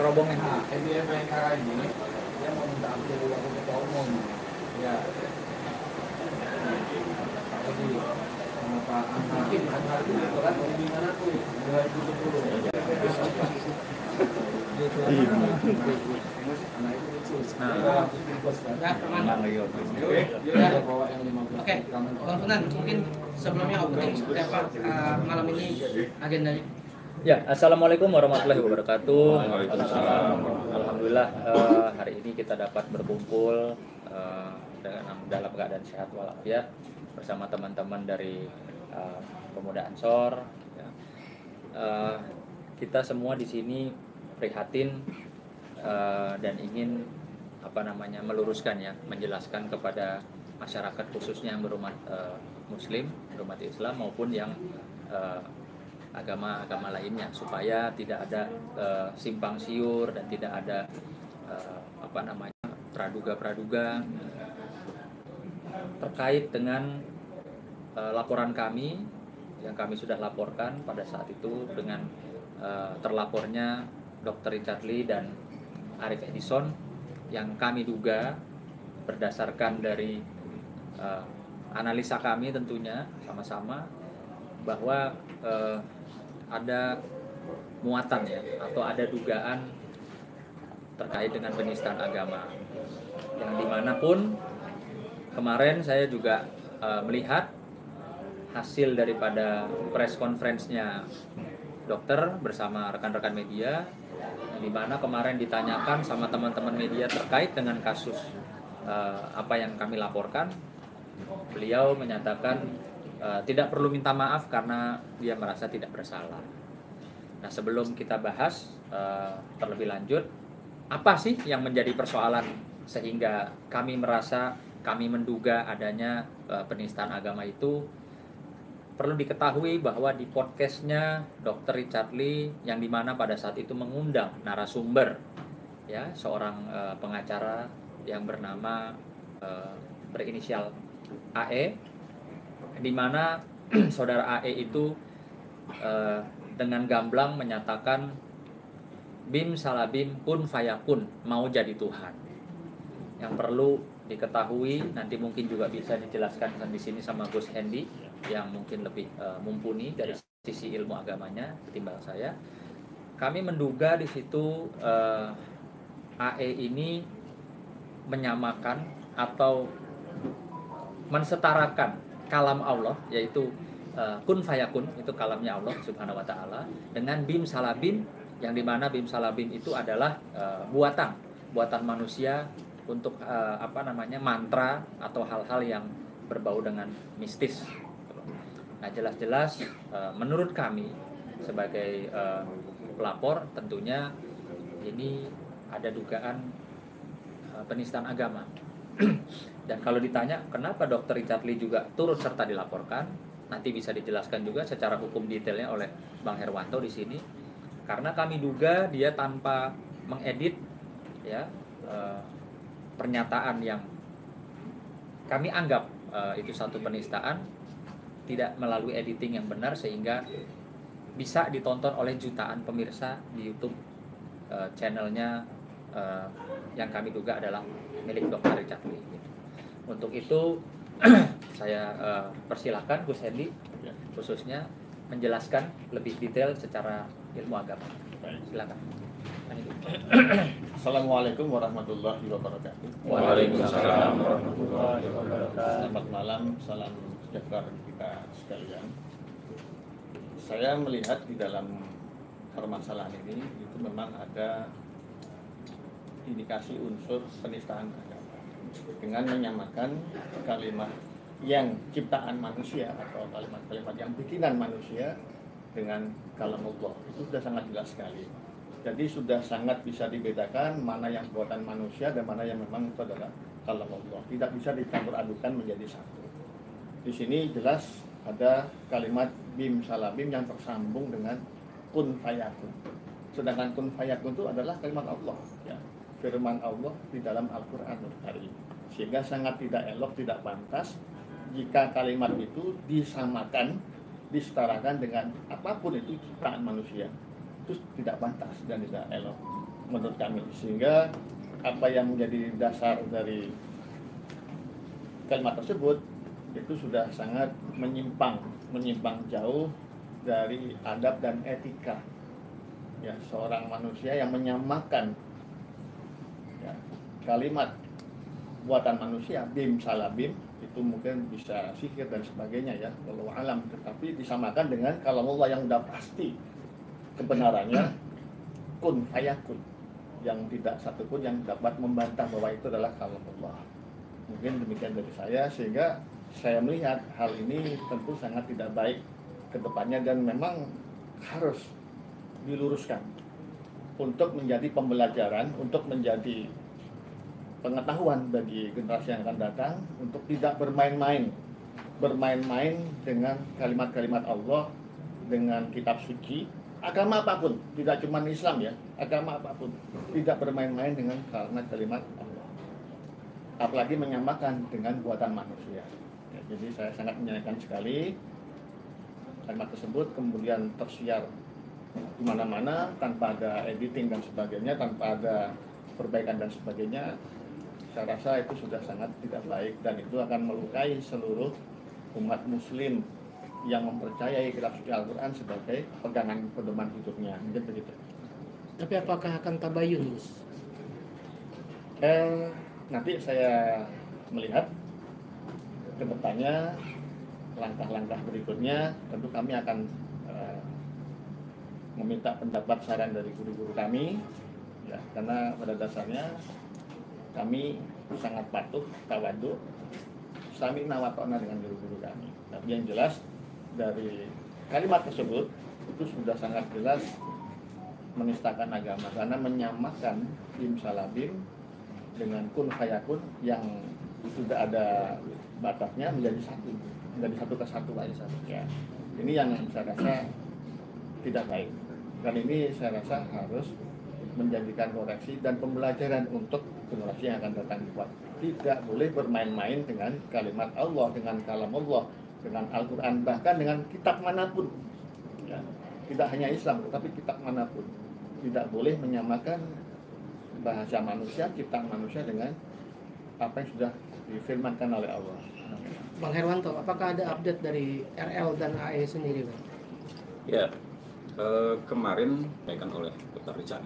cerobongnya. Dia Bayangkara ini dia mau minta ambil wakil ketua umum. Ya. Jadi Pak Mungkin Anwar itu kan di mana tuh 2010. Oke, Bang Sunan, mungkin sebelumnya opening seperti apa malam ini agendanya? Ya, assalamualaikum warahmatullahi wabarakatuh. Alhamdulillah hari ini kita dapat berkumpul dalam keadaan sehat walafiat bersama teman-teman dari Pemuda Ansor. Ya. Kita semua di sini prihatin dan ingin meluruskan ya, menjelaskan kepada masyarakat khususnya yang berumat Muslim, berumat Islam maupun yang agama-agama lainnya supaya tidak ada simpang siur dan tidak ada praduga-praduga terkait dengan laporan kami yang kami sudah laporkan pada saat itu dengan terlapornya Dr. Richard Lee dan Arif Edison yang kami duga berdasarkan dari analisa kami tentunya sama-sama bahwa ada muatan ya atau ada dugaan terkait dengan penistaan agama yang dimanapun kemarin saya juga melihat hasil daripada press conference-nya dokter bersama rekan-rekan media di mana kemarin ditanyakan sama teman-teman media terkait dengan kasus apa yang kami laporkan. Beliau menyatakan tidak perlu minta maaf karena dia merasa tidak bersalah. Nah, sebelum kita bahas terlebih lanjut, apa sih yang menjadi persoalan sehingga kami menduga adanya penistaan agama itu? Perlu diketahui bahwa di podcastnya Dr. Richard Lee yang dimana pada saat itu mengundang narasumber ya seorang pengacara yang bernama berinisial AE, di mana saudara AE itu dengan gamblang menyatakan bim salabim kun fayakun, mau jadi Tuhan. Yang perlu diketahui nanti mungkin juga bisa dijelaskan di sini sama Gus Hendy yang mungkin lebih mumpuni dari sisi ilmu agamanya ketimbang saya. Kami menduga di situ AE ini menyamakan atau mensetarakan kalam Allah yaitu kun fayakun, itu kalamnya Allah Subhanahu wa taala, dengan bim salabim yang dimana bim salabim itu adalah buatan manusia untuk mantra atau hal-hal yang berbau dengan mistis. Nah, jelas-jelas menurut kami sebagai pelapor tentunya ini ada dugaan penistaan agama. Dan kalau ditanya kenapa Dr. Richard Lee juga turut serta dilaporkan, nanti bisa dijelaskan juga secara hukum detailnya oleh Bang Herwanto di sini. Karena kami duga dia tanpa mengedit ya pernyataan yang kami anggap itu satu penistaan, tidak melalui editing yang benar sehingga bisa ditonton oleh jutaan pemirsa di YouTube channelnya yang kami duga adalah milik Dr. Richard Lee. Untuk itu saya persilahkan Gus Hendy khususnya menjelaskan lebih detail secara ilmu agama. Silakan. Assalamualaikum warahmatullahi wabarakatuh. Waalaikumsalam warahmatullahi wabarakatuh. Selamat malam, salam sejahtera kita sekalian. Saya melihat di dalam permasalahan ini itu memang ada indikasi unsur penistaan agama dengan menyamakan kalimat yang ciptaan manusia atau kalimat-kalimat yang bikinan manusia dengan kalam Allah. Itu sudah sangat jelas sekali. Jadi sudah sangat bisa dibedakan mana yang buatan manusia dan mana yang memang itu adalah kalam Allah. Tidak bisa dicampur adukan menjadi satu. Di sini jelas ada kalimat bim salabim yang tersambung dengan kun fayakun. Sedangkan kun fayakun itu adalah kalimat Allah, ya, firman Allah di dalam Al-Qur'anul Karim. Sehingga sangat tidak elok, tidak pantas jika kalimat itu disamakan, disetarakan dengan apapun itu ciptaan manusia. Itu tidak pantas dan tidak elok. menurut kami. Sehingga apa yang menjadi dasar dari kalimat tersebut itu sudah sangat menyimpang jauh dari adab dan etika ya seorang manusia yang menyamakan ya, kalimat buatan manusia bim salah bim itu mungkin bisa sihir dan sebagainya ya wallahu alam, tetapi disamakan dengan kalau Allah yang udah pasti kebenarannya kun fayakun, yang tidak satupun yang dapat membantah bahwa itu adalah kalam Allah. Mungkin demikian dari saya, sehingga saya melihat hal ini tentu sangat tidak baik ke depannya dan memang harus diluruskan untuk menjadi pembelajaran, untuk menjadi pengetahuan bagi generasi yang akan datang, untuk tidak bermain-main dengan kalimat-kalimat Allah, dengan kitab suci, agama apapun, tidak cuma Islam ya, agama apapun, tidak bermain-main dengan kalimat Allah, apalagi menyamakan dengan buatan manusia ya, jadi saya sangat menyayangkan sekali kalimat tersebut kemudian tersiar di mana-mana tanpa ada editing dan sebagainya, tanpa ada perbaikan dan sebagainya. Saya rasa itu sudah sangat tidak baik dan itu akan melukai seluruh umat muslim yang mempercayai kitab suci Al-Quran sebagai pegangan pedoman hidupnya, mungkin begitu. Tapi apakah akan tabayun, Gus? Nanti saya melihat ke depannya langkah-langkah berikutnya, tentu kami akan meminta pendapat saran dari guru-guru kami ya, karena pada dasarnya kami sangat patuh tawadhu sami nawatona dengan guru-guru kami. Tapi yang jelas dari kalimat tersebut itu sudah sangat jelas menistakan agama karena menyamakan bim salabim dengan kun fayakun yang sudah ada batasnya menjadi satu kesatuan ya. Ini yang saya rasa tidak baik dan ini saya rasa harus menjadikan koreksi dan pembelajaran untuk generasi yang akan datang buat tidak boleh bermain-main dengan kalimat Allah, dengan kalam Allah, dengan Al-Quran, bahkan dengan kitab manapun ya. Tidak hanya Islam tetapi kitab manapun tidak boleh menyamakan bahasa manusia, kitab manusia dengan apa yang sudah difirmankan oleh Allah. Bang Herwanto, apakah ada update dari RL dan AE sendiri, Bang? Ya, kemarin disampaikan oleh Dr. Richard.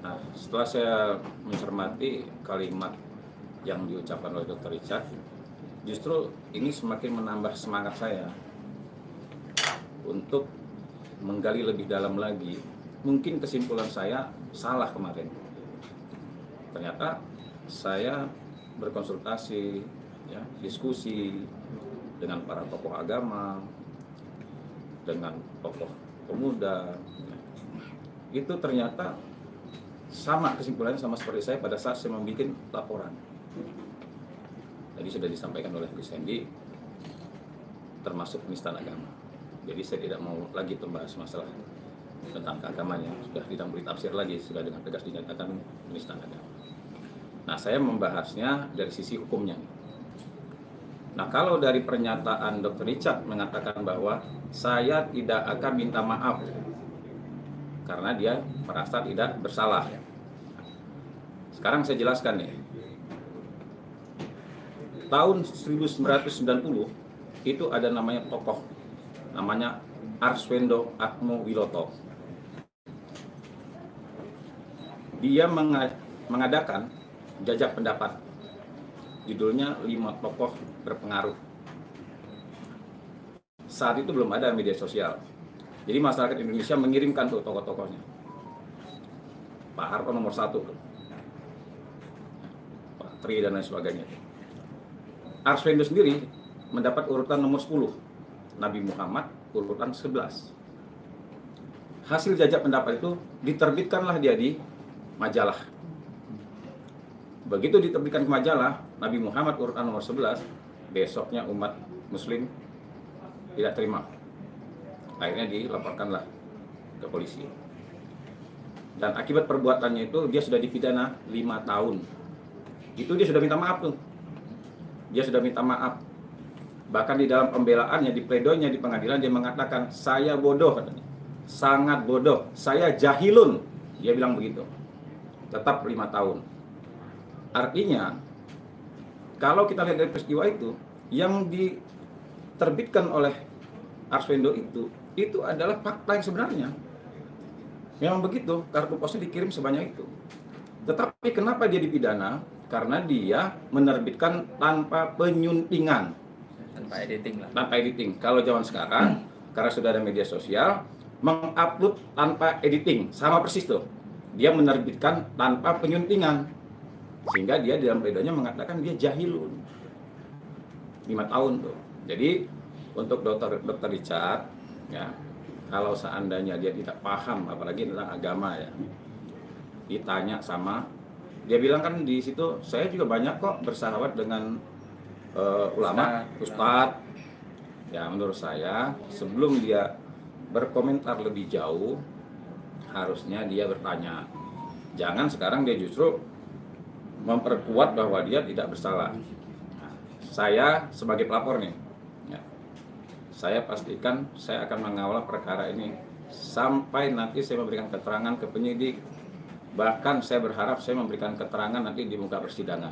Nah, setelah saya mencermati kalimat yang diucapkan oleh Dr. Richard, justru ini semakin menambah semangat saya untuk menggali lebih dalam lagi. Mungkin kesimpulan saya salah kemarin. Ternyata saya berkonsultasi, ya, diskusi dengan para tokoh agama, dengan tokoh pemuda, ya. Itu ternyata sama kesimpulannya sama seperti saya pada saat saya membuat laporan. Tadi sudah disampaikan oleh Gus Hendy, termasuk penistaan agama. Jadi saya tidak mau lagi membahas masalah tentang keagamannya, sudah tidak beri tafsir lagi, sudah dengan tegas dinyatakan penistaan agama. Nah, saya membahasnya dari sisi hukumnya. Nah, kalau dari pernyataan Dr. Richard mengatakan bahwa saya tidak akan minta maaf karena dia merasa tidak bersalah. Sekarang saya jelaskan nih. Tahun 1990 itu ada namanya tokoh, namanya Arswendo Atmowiloto. Dia mengadakan jajak pendapat, judulnya 5 tokoh berpengaruh. Saat itu belum ada media sosial, jadi masyarakat Indonesia mengirimkan tuh tokoh-tokohnya. Pak Harto nomor 1, Pak Tri dan lain sebagainya. Arswendo sendiri mendapat urutan nomor 10, Nabi Muhammad urutan 11. Hasil jajak pendapat itu diterbitkanlah dia di majalah. Begitu diterbitkan ke majalah, Nabi Muhammad urutan nomor 11, besoknya umat muslim tidak terima. Akhirnya dilaporkanlah ke polisi. Dan akibat perbuatannya itu dia sudah dipidana 5 tahun. Itu dia sudah minta maaf tuh. Dia sudah minta maaf. Bahkan di dalam pembelaannya, di pledoinya di pengadilan dia mengatakan, saya bodoh katanya. Sangat bodoh. Saya jahilun. Dia bilang begitu. Tetap 5 tahun. Artinya, kalau kita lihat dari peristiwa yang diterbitkan oleh Arswendo itu adalah fakta yang sebenarnya. Memang begitu, kartu posnya dikirim sebanyak itu. Tetapi kenapa dia dipidana? Karena dia menerbitkan tanpa penyuntingan. Tanpa editing lah. Tanpa editing. Kalau zaman sekarang, karena sudah ada media sosial, mengupload tanpa editing. Sama persis tuh. Dia menerbitkan tanpa penyuntingan. Sehingga dia dalam pledoinya mengatakan dia jahilun. 5 tahun tuh. Jadi untuk Dr. Richard, ya, kalau seandainya dia tidak paham apalagi tentang agama ya, ditanya sama dia bilang kan di situ saya juga banyak kok bersahabat dengan ulama, ustadz. Ya menurut saya sebelum dia berkomentar lebih jauh harusnya dia bertanya. Jangan sekarang dia justru memperkuat bahwa dia tidak bersalah. Nah, saya sebagai pelapor nih, ya, saya pastikan saya akan mengawal perkara ini sampai nanti saya memberikan keterangan ke penyidik. Bahkan saya berharap saya memberikan keterangan nanti di muka persidangan.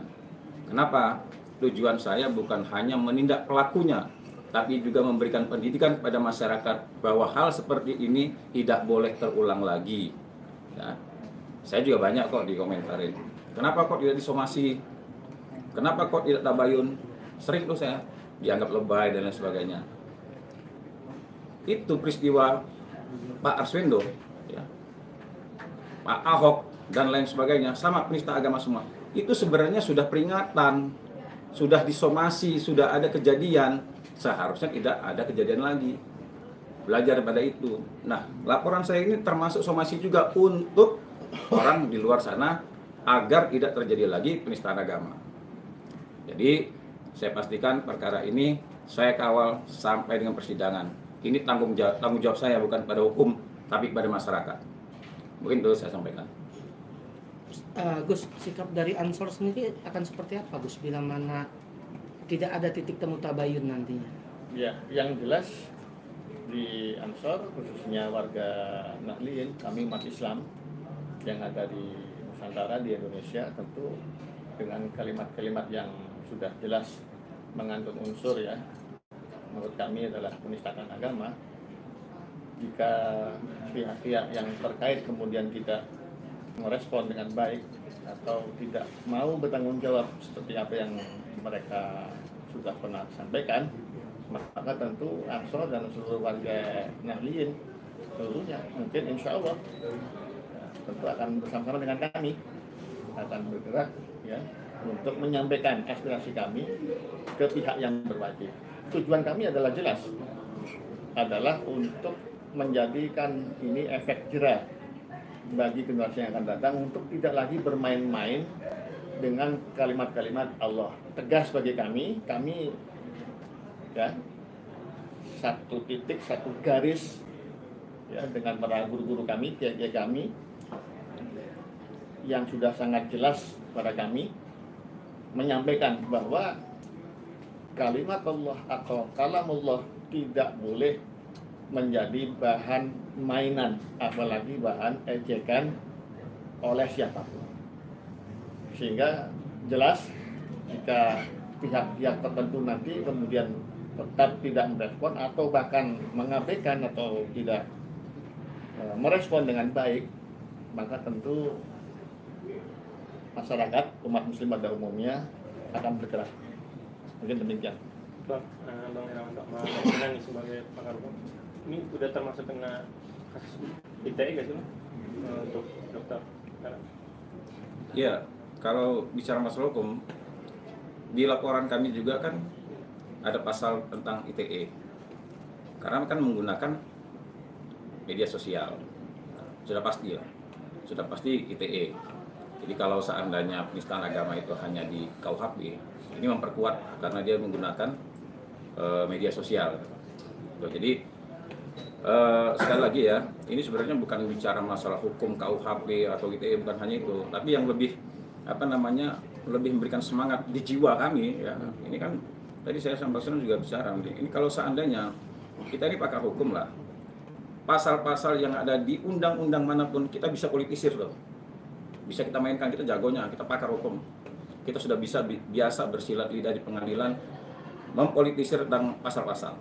Kenapa? Tujuan saya bukan hanya menindak pelakunya, tapi juga memberikan pendidikan kepada masyarakat bahwa hal seperti ini tidak boleh terulang lagi. Ya. Saya juga banyak kok dikomentarin. Kenapa kok tidak disomasi? Kenapa kok tidak tabayun? Sering tuh saya dianggap lebay dan lain sebagainya. Itu peristiwa Pak Arswendo, ya, Pak Ahok dan lain sebagainya, sama penista agama semua. Itu sebenarnya sudah peringatan, sudah disomasi, sudah ada kejadian. Seharusnya tidak ada kejadian lagi. Belajar pada itu. Nah, laporan saya ini termasuk somasi juga untuk orang di luar sana agar tidak terjadi lagi penistaan agama. Jadi, saya pastikan perkara ini saya kawal sampai dengan persidangan. Ini tanggung jawab saya bukan pada hukum, tapi pada masyarakat. Mungkin itu saya sampaikan. Gus, sikap dari Ansor sendiri akan seperti apa Gus bila mana tidak ada titik temu tabayun nantinya? Ya, yang jelas di Ansor khususnya warga Nahdliyin, kami umat Islam yang ada di Nusantara di Indonesia tentu dengan kalimat-kalimat yang sudah jelas mengandung unsur ya, menurut kami adalah penistaan agama. Jika pihak-pihak yang terkait kemudian tidak merespon dengan baik atau tidak mau bertanggung jawab seperti apa yang mereka sudah pernah sampaikan, maka tentu Ansor dan seluruh warga Nahdliyin seluruhnya mungkin insya Allah tentu akan bersama-sama dengan kami akan bergerak ya untuk menyampaikan aspirasi kami ke pihak yang berwajib. Tujuan kami adalah jelas, adalah untuk menjadikan ini efek jera bagi generasi yang akan datang untuk tidak lagi bermain-main dengan kalimat-kalimat Allah. Tegas bagi kami ya satu titik, satu garis ya dengan para guru-guru kami, kiai-kiai kami yang sudah sangat jelas pada kami menyampaikan bahwa kalimat Allah atau kalam Allah tidak boleh menjadi bahan mainan, apalagi bahan ejekan oleh siapapun. Sehingga jelas jika pihak-pihak tertentu nanti kemudian tetap tidak merespon atau bahkan mengabaikan atau tidak merespon dengan baik, maka tentu masyarakat, umat muslim pada umumnya akan bergerak. Mungkin demikian. Bang Irawan, Bang nih sebagai pakar hukum, ini udah termasuk kena kasus ITE gak sih untuk dokter? Ya, kalau bicara masalah hukum, di laporan kami juga kan ada pasal tentang ITE. Karena kan menggunakan media sosial. Sudah pasti lah. Sudah pasti ITE. Jadi kalau seandainya penistaan agama itu hanya di KUHP, ini memperkuat karena dia menggunakan media sosial. Jadi sekali lagi ya, ini sebenarnya bukan bicara masalah hukum KUHP atau ITE, bukan hanya itu, tapi yang lebih lebih memberikan semangat di jiwa kami ya. Ini kan tadi saya sampaikan juga bicara ini kalau seandainya kita ini pakar hukum lah, pasal-pasal yang ada di undang-undang manapun kita bisa politisir loh. Bisa kita mainkan, kita jagonya, kita pakar hukum. Kita sudah biasa bersilat lidah di pengadilan mempolitisir tentang pasal-pasal.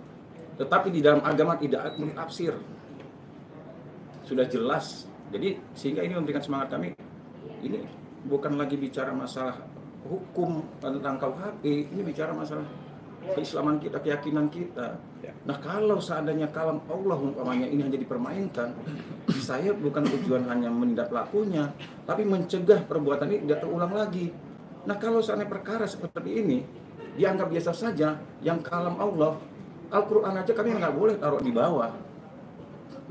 Tetapi di dalam agama tidak menafsir. Sudah jelas. Jadi sehingga ini memberikan semangat kami. Ini bukan lagi bicara masalah hukum tentang KUHP, ini bicara masalah keislaman kita, keyakinan kita. Nah, kalau seandainya kalam Allah umpamanya ini hanya dipermainkan, saya bukan tujuan hanya menindak pelakunya, tapi mencegah perbuatan ini tidak terulang lagi. Nah, kalau seandainya perkara seperti ini dianggap biasa saja, yang kalam Allah, Al-Quran aja kami nggak boleh taruh di bawah.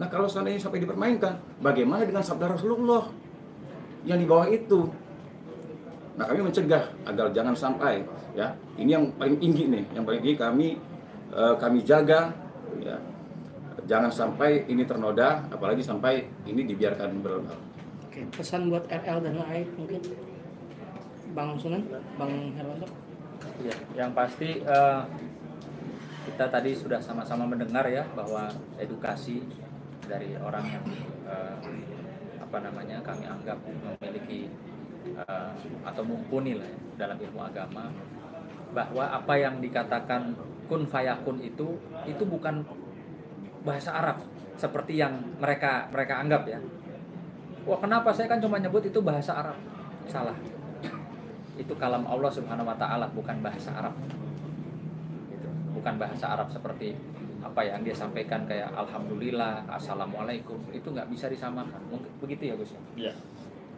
Nah, kalau seandainya sampai dipermainkan, bagaimana dengan sabda Rasulullah yang di bawah itu? Nah, kami mencegah agar jangan sampai, ya, ini yang paling tinggi nih, yang paling tinggi kami jaga, ya, jangan sampai ini ternoda, apalagi sampai ini dibiarkan berlalu. Oke, pesan buat RL dan lain mungkin, Bang Sunan, Bang Herwanto. Ya, yang pasti kita tadi sudah sama-sama mendengar ya bahwa edukasi dari orang yang kami anggap memiliki atau mumpuni lah ya, dalam ilmu agama, bahwa apa yang dikatakan kun fayakun itu bukan bahasa Arab seperti yang mereka anggap ya. Wah, kenapa saya kan cuma nyebut itu bahasa Arab? Salah. Itu kalam Allah Subhanahu wa taala, bukan bahasa Arab. Gitu. Bukan bahasa Arab seperti apa yang dia sampaikan kayak alhamdulillah, assalamualaikum, itu nggak bisa disamakan. Mungkin begitu ya, Gus ya? Iya.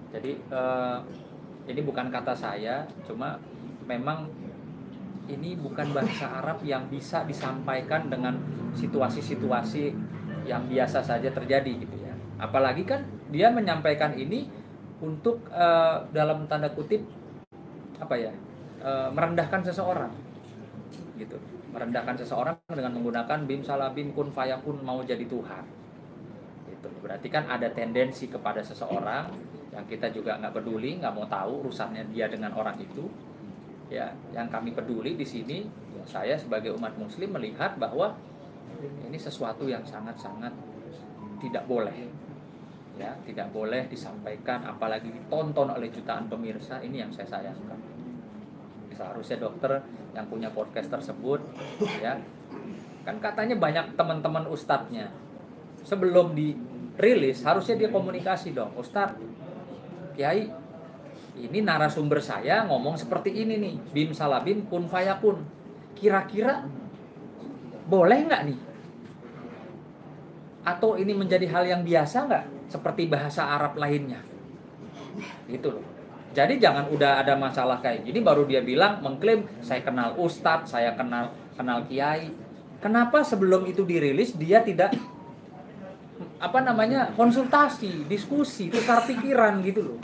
Jadi ini bukan kata saya, cuma memang ini bukan bahasa Arab yang bisa disampaikan dengan situasi-situasi yang biasa saja terjadi gitu ya. Apalagi kan dia menyampaikan ini untuk dalam tanda kutip merendahkan seseorang gitu. Merendahkan seseorang dengan menggunakan bim salah bim kun fayakun, mau jadi Tuhan. Itu berarti kan ada tendensi kepada seseorang yang kita juga nggak peduli, nggak mau tahu urusannya dia dengan orang itu. Ya, yang kami peduli di sini, ya, saya sebagai umat Muslim melihat bahwa ini sesuatu yang sangat-sangat tidak boleh, ya, tidak boleh disampaikan, apalagi ditonton oleh jutaan pemirsa. Ini yang saya sayangkan. Seharusnya dokter yang punya podcast tersebut, ya, kan katanya banyak teman-teman ustadznya. Sebelum dirilis, harusnya dia komunikasi dong, Ustadz, Kiai, ini narasumber saya ngomong seperti ini nih, bim salabim kun fayakun. Kira-kira boleh nggak nih? Atau ini menjadi hal yang biasa nggak? Seperti bahasa Arab lainnya. Gitu loh. Jadi jangan udah ada masalah kayak gini baru dia bilang, mengklaim saya kenal ustadz, saya kenal kiai. Kenapa sebelum itu dirilis dia tidak konsultasi, diskusi, tukar pikiran gitu loh.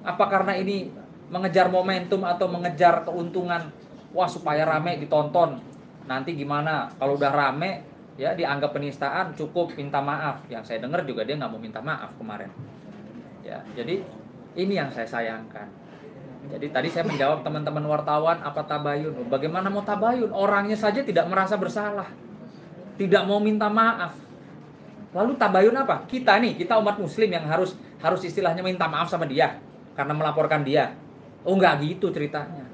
Apa karena ini mengejar momentum atau mengejar keuntungan, wah supaya rame ditonton, nanti gimana kalau udah rame ya dianggap penistaan, cukup minta maaf. Yang saya dengar juga dia nggak mau minta maaf kemarin ya. Jadi ini yang saya sayangkan. Jadi tadi saya menjawab teman-teman wartawan, apa tabayun? Bagaimana mau tabayun? Orangnya saja tidak merasa bersalah, tidak mau minta maaf. Lalu tabayun apa? Kita umat Muslim yang harus istilahnya minta maaf sama dia karena melaporkan dia. Oh, enggak gitu ceritanya.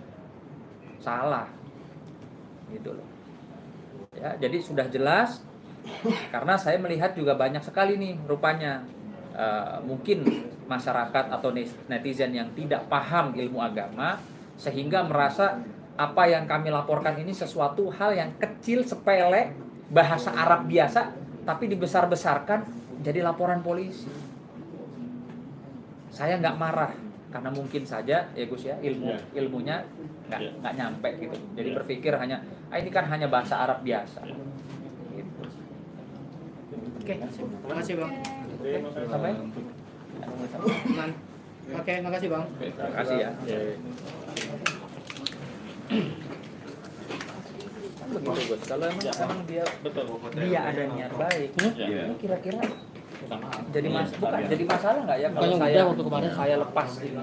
Salah. Gitu loh. Ya, jadi sudah jelas karena saya melihat juga banyak sekali nih rupanya mungkin masyarakat atau netizen yang tidak paham ilmu agama sehingga merasa apa yang kami laporkan ini sesuatu hal yang kecil, sepele, bahasa Arab biasa, tapi dibesar-besarkan jadi laporan polisi. Saya nggak marah karena mungkin saja ya Gus ya ilmunya nggak nyampe gitu. Jadi berpikir hanya ini kan hanya bahasa Arab biasa. Gitu. Oke, terima kasih Bang. Sampai. Oke, makasih Bang. Terima kasih ya. Begitu Gus. Kalau emang dia ada niat baik, ini kira-kira jadi masalah nggak ya kalau saya lepas ini?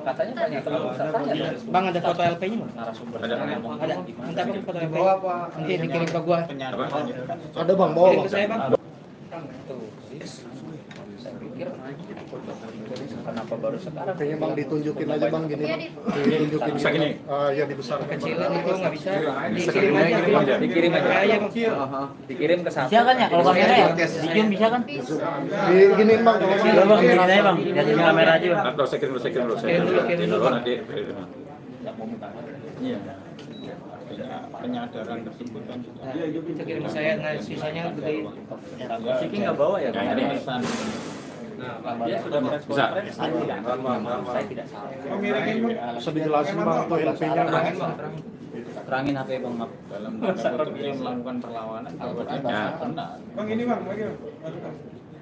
Katanya banyak teman saya tanya. Bang, ada foto LP-nya nggak? Narasumber Ada. Ada. Minta Bang foto LP. Bawa apa? Nanti dikirim ke gua. Ada Bang, bawa Kirim Bang. ke saya Bang. Tuh. Saya pikir kenapa baru sekarang? Kayaknya Bang ditunjukin aja Bang gini. Iya, Bang. Ditunjukin Bisa gini? Ya dibesarkan. Kecilan itu nggak bisa. Bisa Dikirim gini, aja. gini, Bang. Dikirim aja. Iya, Bang. Dikirim ke satu. Bisa kan ya kalau kamera ya? Dijun bisa kan? Diginiin Bang kalau Coba bang, gini aja bang, liatin kamera aja bang. Atau saya kirim dulu, Kirim dulu. nanti. Iya. Penyadaran tersebut kan juga. Nah, itu kirim ke saya. Nah, sisanya gede. Siki nggak bawa ya? Yang ini. Pesan. Dia sudah merespon. Bisa. Saya tidak salah. bisa dijelasin Bang tuh LP-nya Bang. Terangin bang, terangin. Terangin apa ya bang? Maaf. Dalam tanda kutip dia melakukan perlawanan kalau dia Ya. benar. Bang ini bang, lagi.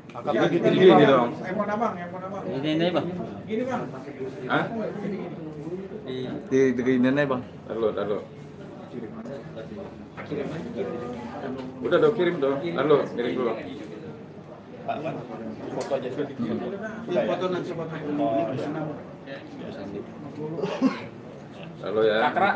Angkatnya gitu Gini, Bang. gini dong. Handphone abang, handphone abang. Ini bang. Gini bang. Hah? Di ini bang. Taruh. Udah dong, kirim dong. Taruh, kirim dulu. Foto aja dulu. Foto nanti foto. Taruh ya. Katra,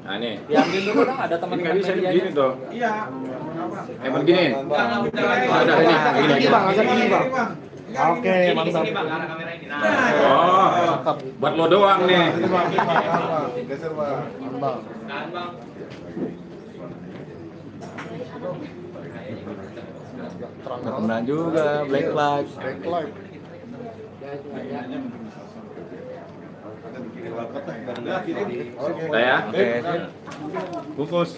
Nah ini. diambil dulu dong. Ada Ini teman-teman nggak bisa medianya. begini dong. Iya. Handphone abang. Begini. Udah ini. Ini Bang, agak gini Bang. Oke, mantap. Oh, buat lo doang nih. Ini Bang, geser Bang. Bang. Pernah juga black light. Backlight. Saya. Oke. Bungkus.